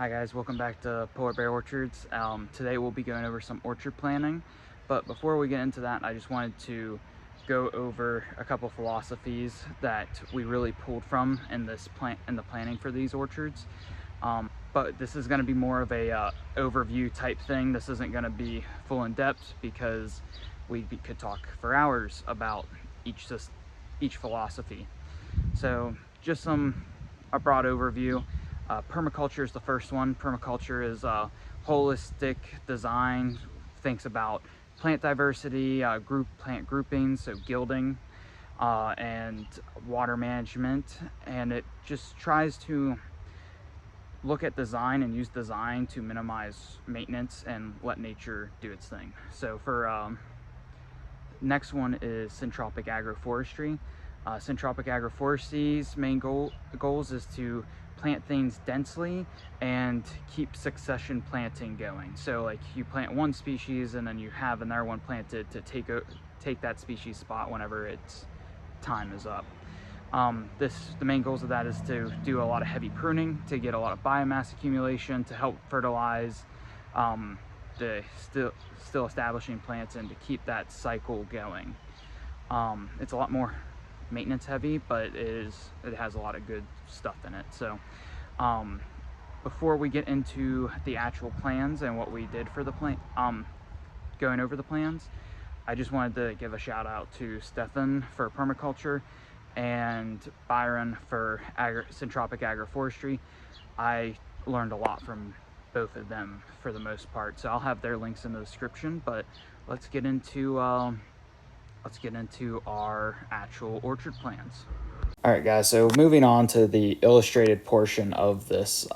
Hi guys, welcome back to Polar Bear Orchards. Today we'll be going over some orchard planning, but before we get into that, I just wanted to go over a couple philosophies that we really pulled from in the planning for these orchards. But this is going to be more of a overview type thing. This isn't going to be full in depth because we could talk for hours about each philosophy. So just a broad overview. Permaculture is the first one. Permaculture is holistic design, thinks about plant diversity, plant groupings, so gilding, and water management, and it just tries to look at design and use design to minimize maintenance and let nature do its thing. So for next one is syntropic agroforestry. Syntropic agroforestry's main goals is to plant things densely and keep succession planting going. So like you plant one species and then you have another one planted to take that species spot whenever its time is up. The main goals of that is to do a lot of heavy pruning to get a lot of biomass accumulation to help fertilize the still establishing plants and to keep that cycle going. It's a lot more maintenance heavy, but it has a lot of good stuff in it. So before we get into the actual plans and what we did for the going over the plans, I just wanted to give a shout out to Stefan for permaculture and Byron for syntropic agroforestry. I learned a lot from both of them for the most part, so I'll have their links in the description. But let's get into our actual orchard plans. All right, guys, so moving on to the illustrated portion of this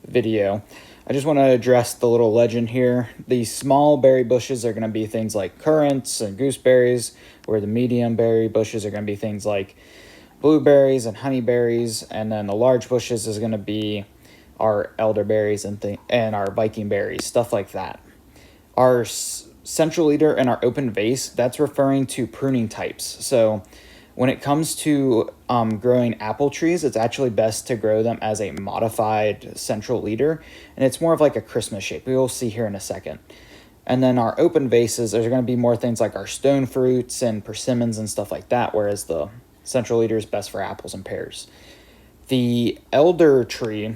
video, I just want to address the little legend here. These small berry bushes are going to be things like currants and gooseberries, where the medium berry bushes are going to be things like blueberries and honeyberries, and then the large bushes is going to be our elderberries and our Viking berries, stuff like that. Our central leader and our open vase, that's referring to pruning types. So when it comes to growing apple trees, it's actually best to grow them as a modified central leader, and it's more of like a Christmas shape. We will see here in a second. And then our open vases, there's going to be more things like our stone fruits and persimmons and stuff like that, whereas the central leader is best for apples and pears. The elder tree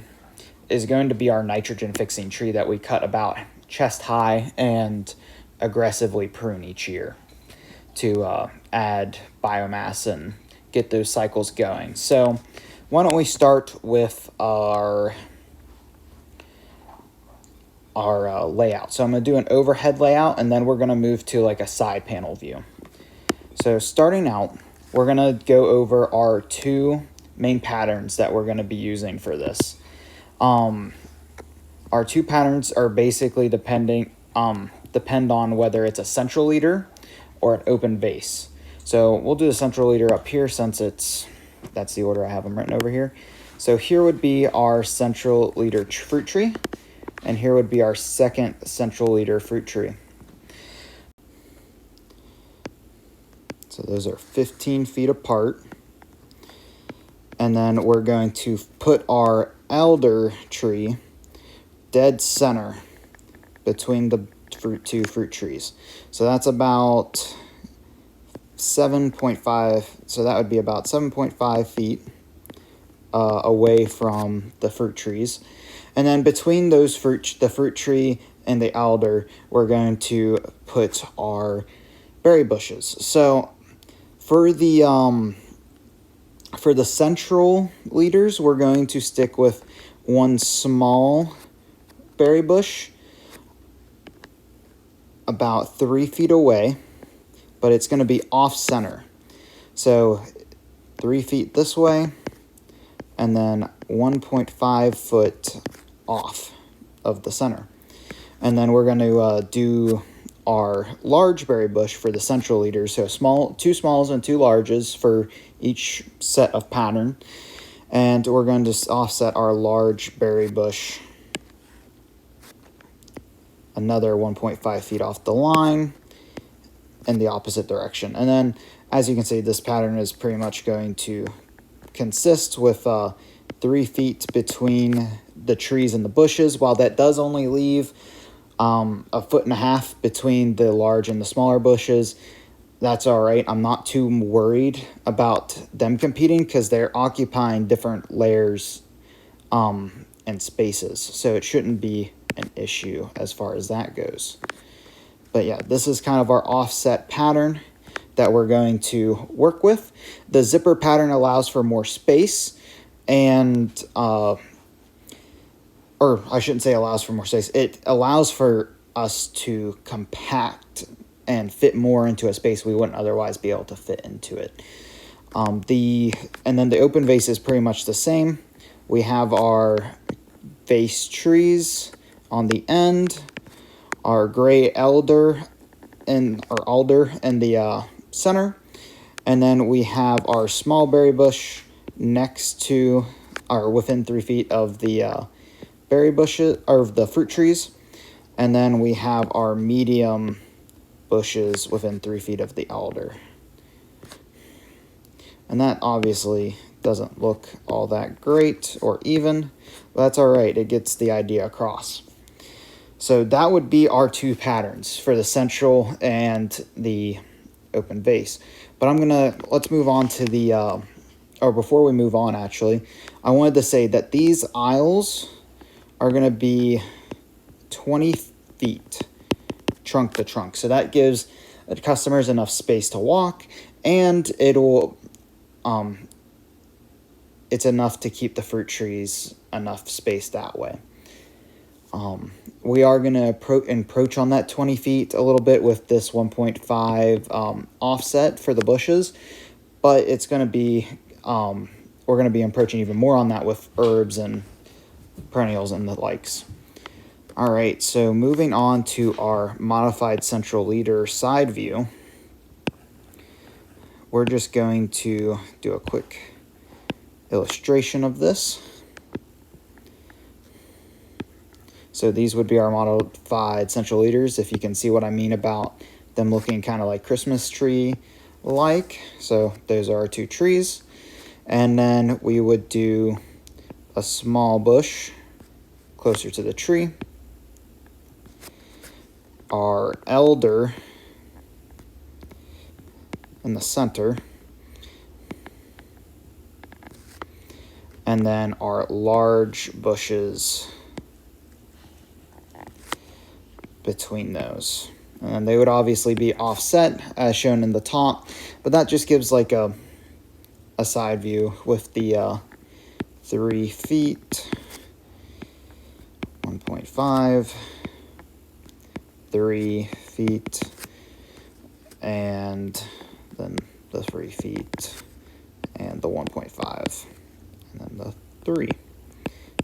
is going to be our nitrogen fixing tree that we cut about chest high and aggressively prune each year to add biomass and get those cycles going. So why don't we start with our layout. So I'm going to do an overhead layout, and then we're going to move to like a side panel view. So starting out, we're going to go over our two main patterns that we're going to be using for this. Our two patterns are basically depend on whether it's a central leader or an open vase. So we'll do the central leader up here since that's the order I have them written over here. So here would be our central leader fruit tree, and here would be our second central leader fruit tree. So those are 15 feet apart. And then we're going to put our elder tree dead center between the two fruit trees. So that's about 7.5, so that would be about 7.5 feet away from the fruit trees. And then between those the fruit tree and the elder, we're going to put our berry bushes. So for the central leaders, we're going to stick with one small berry bush about 3 feet away, but it's going to be off center. So 3 feet this way, and then 1.5 foot off of the center. And then we're going to do our large berry bush for the central leaders. So two smalls and two larges for each set of pattern. And we're going to offset our large berry bush another 1.5 feet off the line in the opposite direction. And then, as you can see, this pattern is pretty much going to consist with 3 feet between the trees and the bushes. While that does only leave 1.5 feet between the large and the smaller bushes, that's all right. I'm not too worried about them competing because they're occupying different layers and spaces, so it shouldn't be an issue as far as that goes. But yeah, this is kind of our offset pattern that we're going to work with. The zipper pattern allows for more space, and or I shouldn't say allows for more space. It allows for us to compact and fit more into a space we wouldn't otherwise be able to fit into it. And then the open vase is pretty much the same. We have our vase trees on the end, our gray alder in the center, and then we have our small berry bush next to or within 3 feet of the berry bushes or the fruit trees, and then we have our medium bushes within 3 feet of the alder. And that obviously doesn't look all that great or even, but that's all right. It gets the idea across. So that would be our two patterns for the central and the open vase. But let's move on to the, or before we move on actually, I wanted to say that these aisles are gonna be 20 feet trunk to trunk. So that gives the customers enough space to walk, and it's enough to keep the fruit trees enough space that way. We are going to encroach on that 20 feet a little bit with this 1.5 offset for the bushes, but it's going to be, we're going to be encroaching even more on that with herbs and perennials and the likes. All right, so moving on to our modified central leader side view, we're just going to do a quick illustration of this. So these would be our modified central leaders, if you can see what I mean about them looking kind of like Christmas tree like. So those are our two trees. And then we would do a small bush closer to the tree. Our elder in the center. And then our large bushes between those. And they would obviously be offset as shown in the top, but that just gives like a side view with the 3 feet, 1.5, 3 feet, and then the 3 feet and the 1.5, and then the 3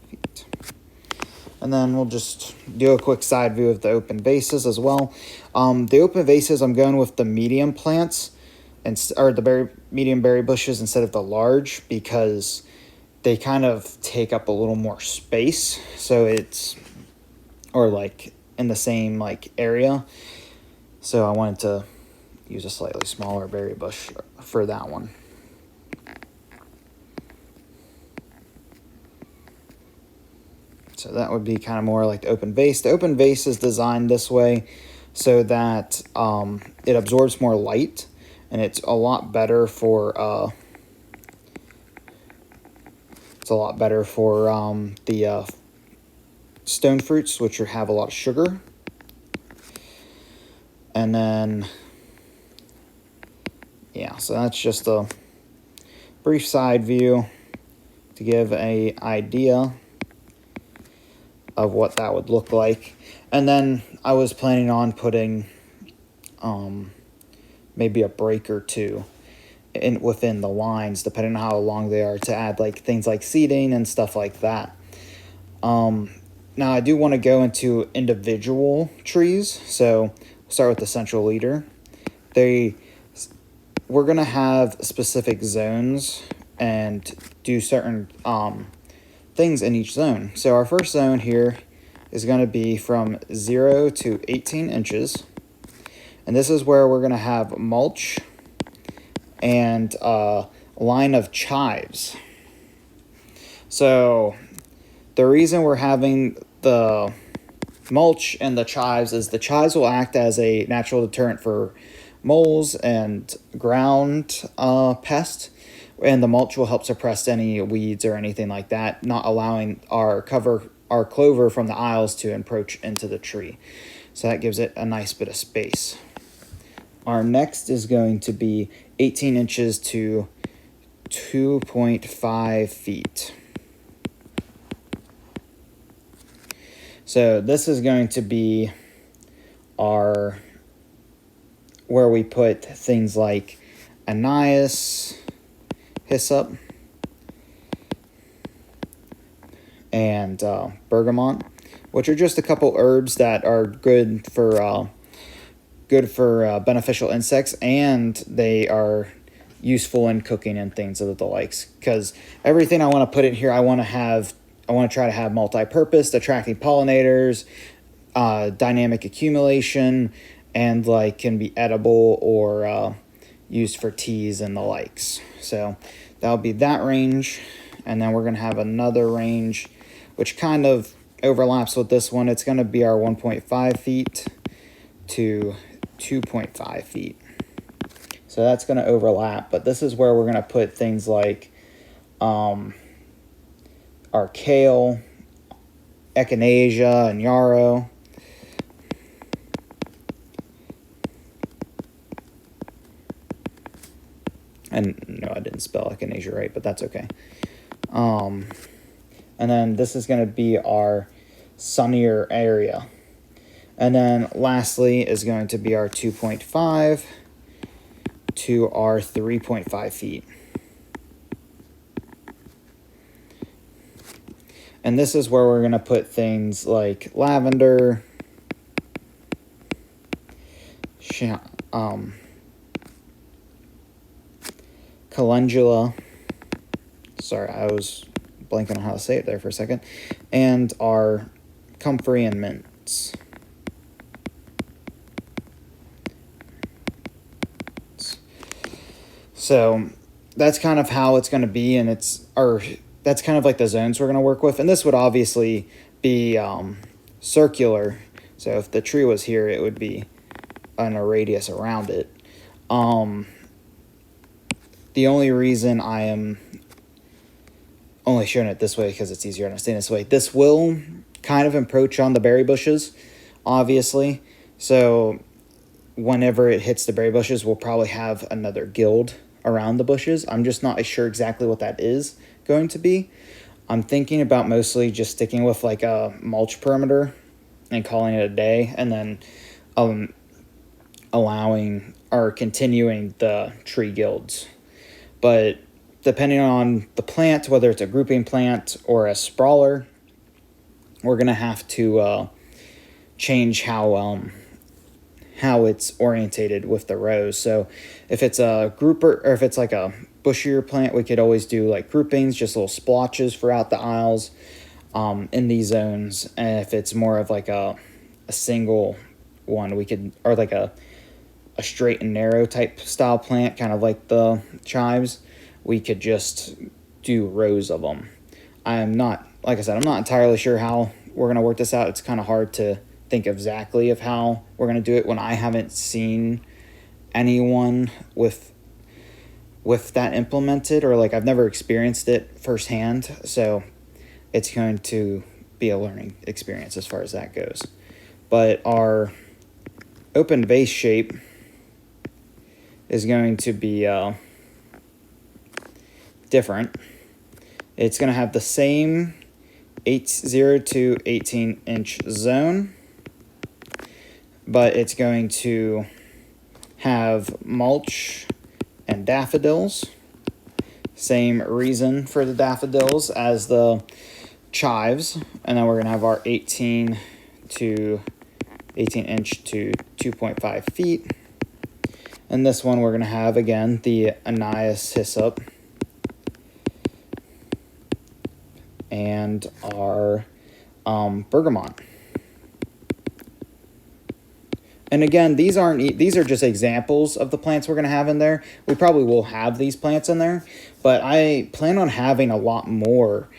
feet. And then we'll just do a quick side view of the open vases as well. The open vases, I'm going with the medium plants, or the medium berry bushes instead of the large, because they kind of take up a little more space. So or like in the same like area. So I wanted to use a slightly smaller berry bush for that one. So that would be kind of more like the open vase. The open vase is designed this way so that it absorbs more light, and it's a lot better for the stone fruits, which have a lot of sugar. And then, yeah, so that's just a brief side view to give an idea of what that would look like. And then I was planning on putting maybe a break or two within the lines, depending on how long they are, to add like things like seating and stuff like that. Now I do want to go into individual trees, so we'll start with the central leader. We're gonna have specific zones and do certain things in each zone. So our first zone here is going to be from 0 to 18 inches. And this is where we're going to have mulch and a line of chives. So the reason we're having the mulch and the chives is the chives will act as a natural deterrent for moles and ground pests, and the mulch will help suppress any weeds or anything like that, not allowing our clover from the aisles to encroach into the tree. So that gives it a nice bit of space. Our next is going to be 18 inches to 2.5 feet. So this is going to be where we put things like anise, hyssop, and bergamot, which are just a couple herbs that are good for beneficial insects, and they are useful in cooking and things of the likes. Because everything I want to put in here, I want to try to have multi-purpose, attracting pollinators, dynamic accumulation, and like can be edible or used for teas and the likes. So that'll be that range. And then we're going to have another range which kind of overlaps with this one. It's going to be our 1.5 feet to 2.5 feet. So that's going to overlap, but this is where we're going to put things like our kale, echinacea, and yarrow. And no, I didn't spell echinacea right, but that's okay. And then this is going to be our sunnier area. And then lastly is going to be our 2.5 to our 3.5 feet. And this is where we're going to put things like lavender, calendula. Sorry, I was blanking on how to say it there for a second. And our comfrey and mints. So that's kind of how it's going to be, and that's kind of like the zones we're going to work with. And this would obviously be circular. So if the tree was here, it would be in a radius around it. The only reason I am only showing it this way because it's easier to understand this way. This will kind of encroach on the berry bushes, obviously. So whenever it hits the berry bushes, we'll probably have another guild around the bushes. I'm just not sure exactly what that is going to be. I'm thinking about mostly just sticking with like a mulch perimeter and calling it a day, and then allowing or continuing the tree guilds. But depending on the plant, whether it's a grouping plant or a sprawler, we're going to have to change how it's orientated with the rows. So if it's a grouper, or if it's like a bushier plant, we could always do like groupings, just little splotches throughout the aisles in these zones. And if it's more of like a single one, we could, or like a straight and narrow type style plant, kind of like the chives, we could just do rows of them. Like I said, I'm not entirely sure how we're going to work this out. It's kind of hard to think exactly of how we're going to do it when I haven't seen anyone with that implemented, or like I've never experienced it firsthand. So it's going to be a learning experience as far as that goes. But our open vase shape is going to be different. It's going to have the same 0 to 18 inch zone, but it's going to have mulch and daffodils. Same reason for the daffodils as the chives. And then we're going to have our 18 inch to 2.5 feet. And this one we're going to have, again, the anise hyssop and our bergamot. And again, these are just examples of the plants we're going to have in there. We probably will have these plants in there, but I plan on having a lot more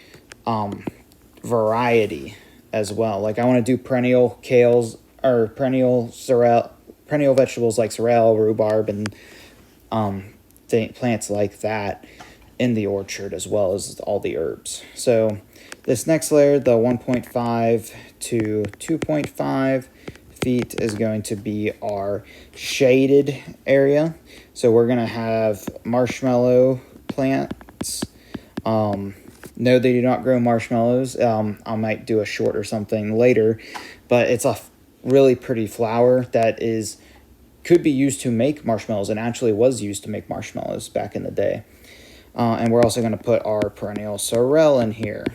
variety as well. Like I want to do perennial kales or perennial vegetables like sorrel, rhubarb, and plants like that in the orchard, as well as all the herbs. So this next layer, the 1.5 to 2.5 feet, is going to be our shaded area. So we're going to have marshmallow plants. No, they do not grow marshmallows. I might do a short or something later, but it's a really pretty flower that could be used to make marshmallows, and actually was used to make marshmallows back in the day. And we're also going to put our perennial sorrel in here.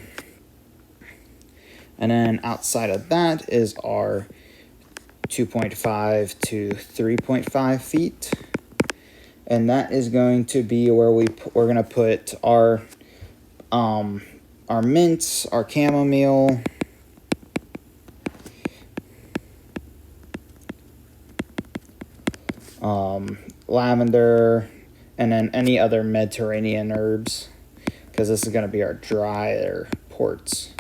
And then outside of that is our 2.5 to 3.5 feet. And that is going to be where we're going to put our mints, our chamomile, lavender, and then any other Mediterranean herbs, because this is going to be our drier parts.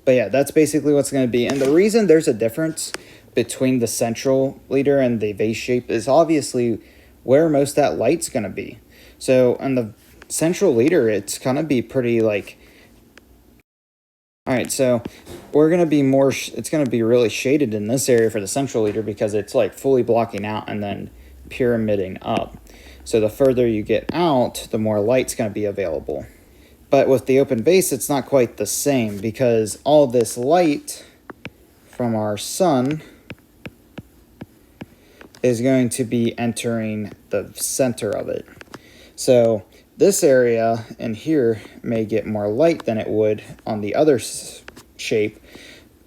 But yeah, that's basically what's going to be. And the reason there's a difference between the central leader and the vase shape is obviously where most of that light's going to be. So on the central leader, it's going to be pretty like... Alright, so we're going to be it's going to be really shaded in this area for the central leader because it's like fully blocking out and then pyramiding up. So the further you get out, the more light's going to be available. But with the open vase, it's not quite the same because all this light from our sun is going to be entering the center of it. So this area in here may get more light than it would on the other shape,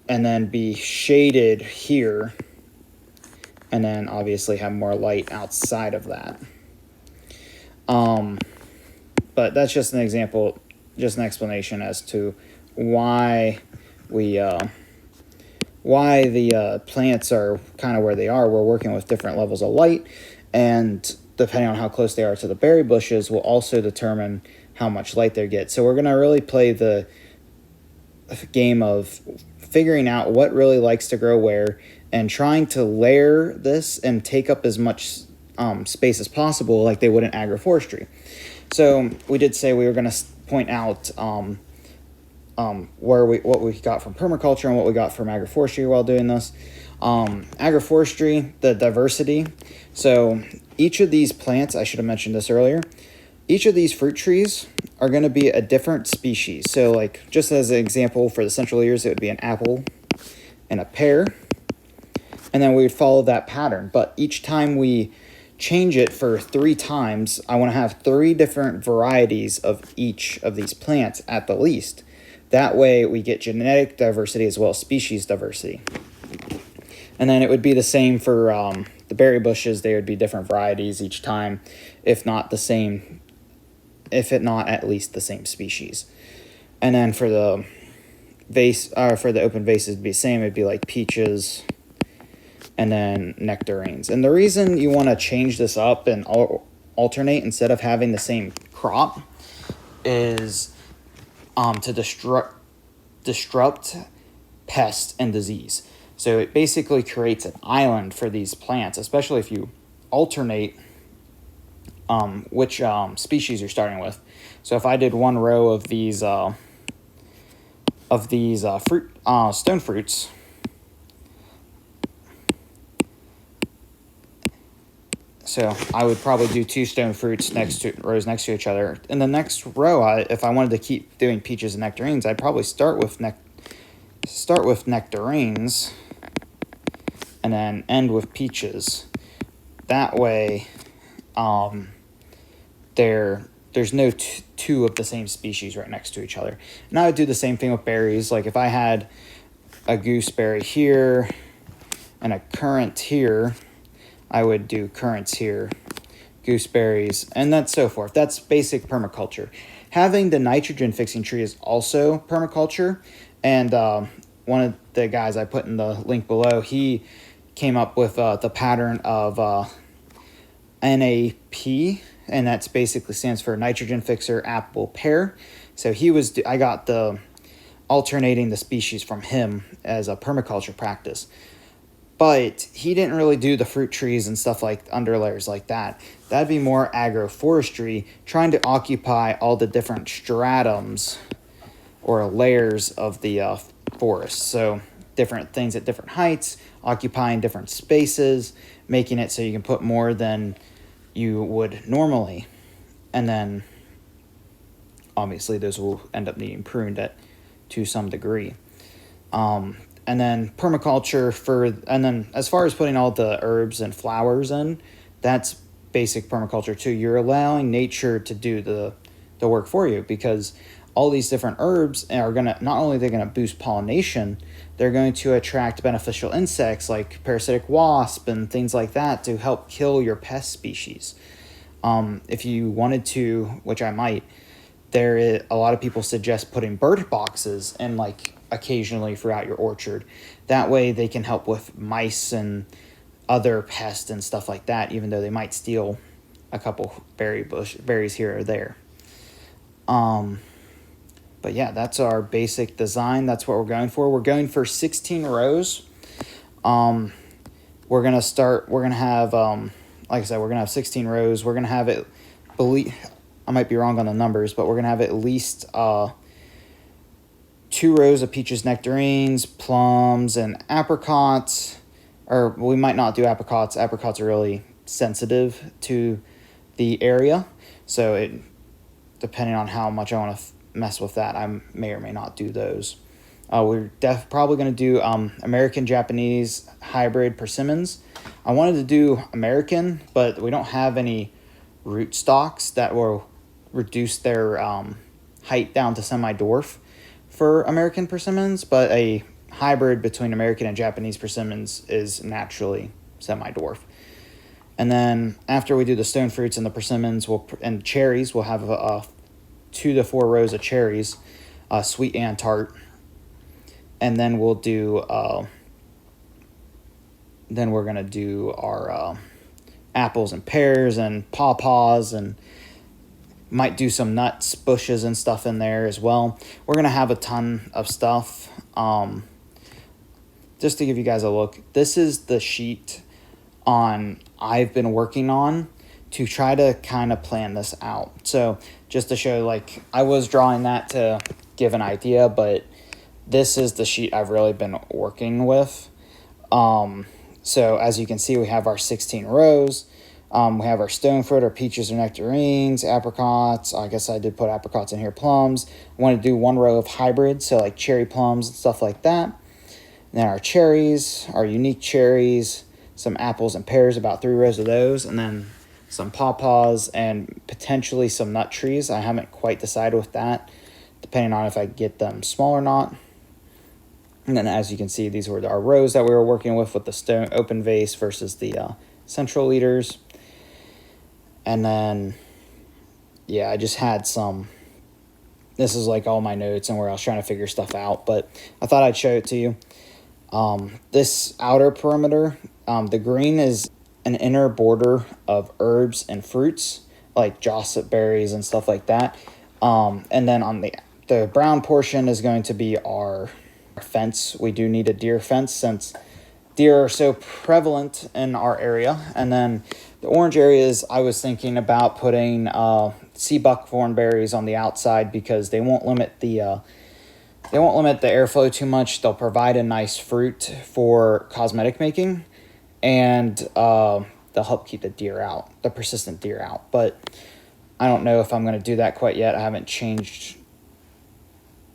and then be shaded here, and then obviously have more light outside of that. But that's just an example, just an explanation as to why the plants are kind of where they are. We're working with different levels of light, and depending on how close they are to the berry bushes will also determine how much light they get. So we're going to really play the game of figuring out what really likes to grow where and trying to layer this and take up as much space as possible like they would in agroforestry. So we did say we were going to point out what we got from permaculture and what we got from agroforestry while doing this. Agroforestry, the diversity. So each of these plants, I should have mentioned this earlier, each of these fruit trees are going to be a different species. So like just as an example for the central ears, it would be an apple and a pear. And then we would follow that pattern. But each time we change it for 3 times, I want to have 3 different varieties of each of these plants at the least. That way we get genetic diversity as well as species diversity. And then it would be the same for the berry bushes. They would be different varieties each time, if not the same, if it not at least the same species. And then for the vase, for the open vases, it'd be the same. It'd be like peaches and then nectarines. And the reason you want to change this up and alternate instead of having the same crop is to disrupt pest and disease. So it basically creates an island for these plants, especially if you alternate which species you're starting with. So if I did one row of these stone fruits, so I would probably do 2 stone fruits rows next to each other. In the next row, if I wanted to keep doing peaches and nectarines, I'd probably start with nectarines and then end with peaches. That way, there's no 2 of the same species right next to each other. And I would do the same thing with berries. Like if I had a gooseberry here and a currant here, I would do currants here, gooseberries, and that's so forth. That's basic permaculture. Having the nitrogen fixing tree is also permaculture, and one of the guys I put in the link below, he came up with the pattern of NAP, and that's basically stands for nitrogen fixer apple pear. So I got the alternating the species from him as a permaculture practice. But he didn't really do the fruit trees and stuff like underlayers like that. That'd be more agroforestry, trying to occupy all the different stratums or layers of the forest. So different things at different heights, occupying different spaces, making it so you can put more than you would normally. And then obviously those will end up needing pruned to some degree. And then permaculture and then as far as putting all the herbs and flowers in, that's basic permaculture too. You're allowing nature to do the work for you, because all these different herbs are gonna, not only they're gonna boost pollination, they're going to attract beneficial insects like parasitic wasp and things like that to help kill your pest species. If you wanted to, which I might, a lot of people suggest putting bird boxes in like occasionally throughout your orchard. That way they can help with mice and other pests and stuff like that, even though they might steal a couple berries here or there. But yeah, that's our basic design. That's what we're going for. We're going for 16 rows. We're going to have, like I said, we're going to have 16 rows. We're going to have it, I might be wrong on the numbers, but we're going to have at least 2 rows of peaches, nectarines, plums, and apricots. Or we might not do apricots. Apricots are really sensitive to the area. So depending on how much I want to mess with that, I may or may not do those. We're probably going to do American-Japanese hybrid persimmons. I wanted to do American, but we don't have any rootstocks that will reduce their height down to semi-dwarf for American persimmons, but a hybrid between American and Japanese persimmons is naturally semi-dwarf. And then after we do the stone fruits and the persimmons and cherries, we'll have 2 to 4 rows of cherries, sweet and tart. And then we'll do then we're gonna do our apples and pears and pawpaws, and might do some nuts, bushes, and stuff in there as well. We're going to have a ton of stuff. Just to give you guys a look, this is the sheet I've been working on to try to kind of plan this out. So just to show, like, I was drawing that to give an idea, but this is the sheet I've really been working with. So as you can see, we have our 16 rows. We have our stone fruit, our peaches or nectarines, apricots. I guess I did put apricots in here, plums. I want to do 1 row of hybrids, so like cherry plums and stuff like that. And then our cherries, our unique cherries, some apples and pears, about 3 rows of those, and then some pawpaws and potentially some nut trees. I haven't quite decided with that, depending on if I get them small or not. And then as you can see, these were our rows that we were working with the stone open vase versus the central leaders. And then, yeah, I just had this is like all my notes and where I was trying to figure stuff out, but I thought I'd show it to you. This outer perimeter, the green is an inner border of herbs and fruits, like josset berries and stuff like that. And then on the brown portion is going to be our fence. We do need a deer fence since deer are so prevalent in our area. And then the orange areas, I was thinking about putting sea buckthorn berries on the outside, because they won't limit the airflow too much. They'll provide a nice fruit for cosmetic making, and they'll help keep the persistent deer out. But I don't know if I'm going to do that quite yet. I haven't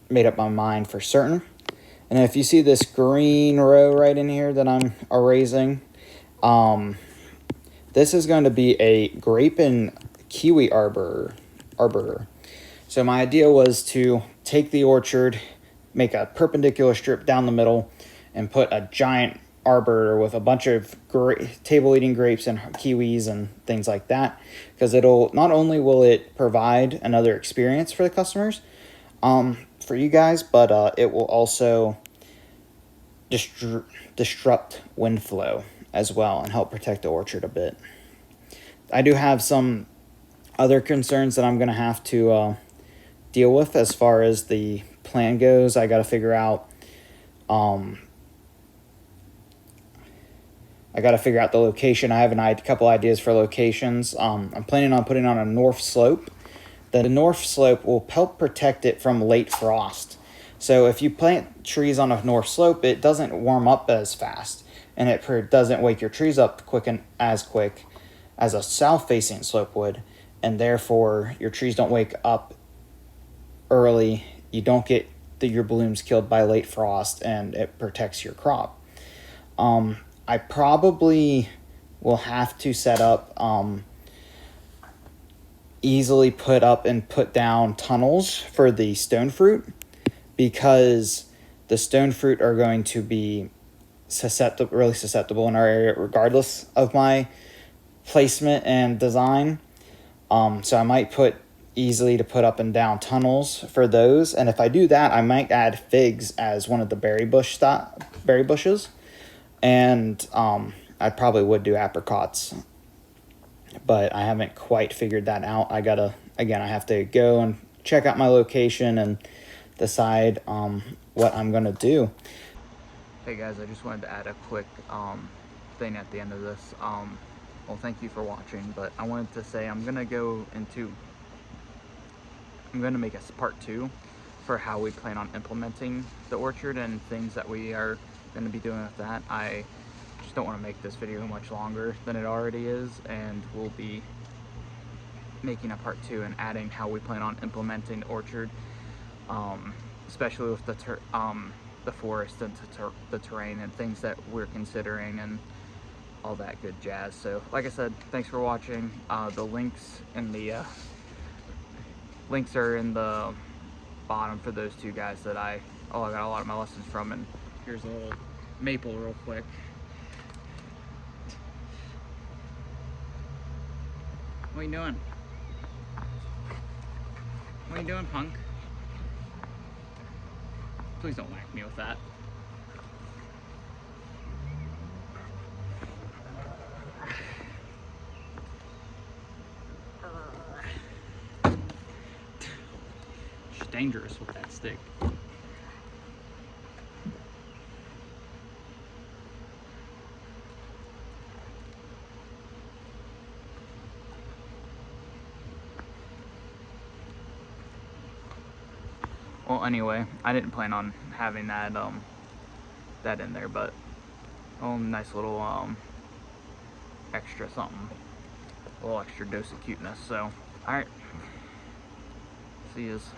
made up my mind for certain. And if you see this green row right in here that I'm erasing, this is going to be a grape and kiwi arbor. So my idea was to take the orchard, make a perpendicular strip down the middle, and put a giant arbor with a bunch of table-eating grapes and kiwis and things like that, because not only will it provide another experience for the customers, for you guys, but it will also disrupt wind flow as well and help protect the orchard a bit. I do have some other concerns that I'm going to have to deal with as far as the plan goes. I got to figure out the location. I have a couple ideas for locations. I'm planning on putting on a north slope. The north slope will help protect it from late frost. So if you plant trees on a north slope, it doesn't warm up as fast, and it doesn't wake your trees up as quick as a south-facing slope would, and therefore your trees don't wake up early. You don't get your blooms killed by late frost, and it protects your crop. I probably will have to set up easily put up and put down tunnels for the stone fruit, because the stone fruit are going to be really susceptible in our area regardless of my placement and design. So I might put easily to put up and down tunnels for those, and if I do that, I might add figs as one of the berry bushes, and I probably would do apricots, but I haven't quite figured that out. I have to go and check out my location and decide what I'm gonna do. Hey guys, I just wanted to add a quick thing at the end of this. Well, thank you for watching, but I wanted to say I'm gonna make a part 2 for how we plan on implementing the orchard and things that we are going to be doing with that. I just don't want to make this video much longer than it already is, and we'll be making a part 2 and adding how we plan on implementing the orchard, especially with the forest and the terrain and things that we're considering and all that good jazz. So like I said, thanks for watching. The links are in the bottom for those two guys that I got a lot of my lessons from. And here's a little maple real quick. What are you doing? What are you doing, punk? Please don't whack me with that. It's dangerous with that stick. Well, anyway, I didn't plan on having that in there, but nice little extra something, a little extra dose of cuteness. So, all right, see yous.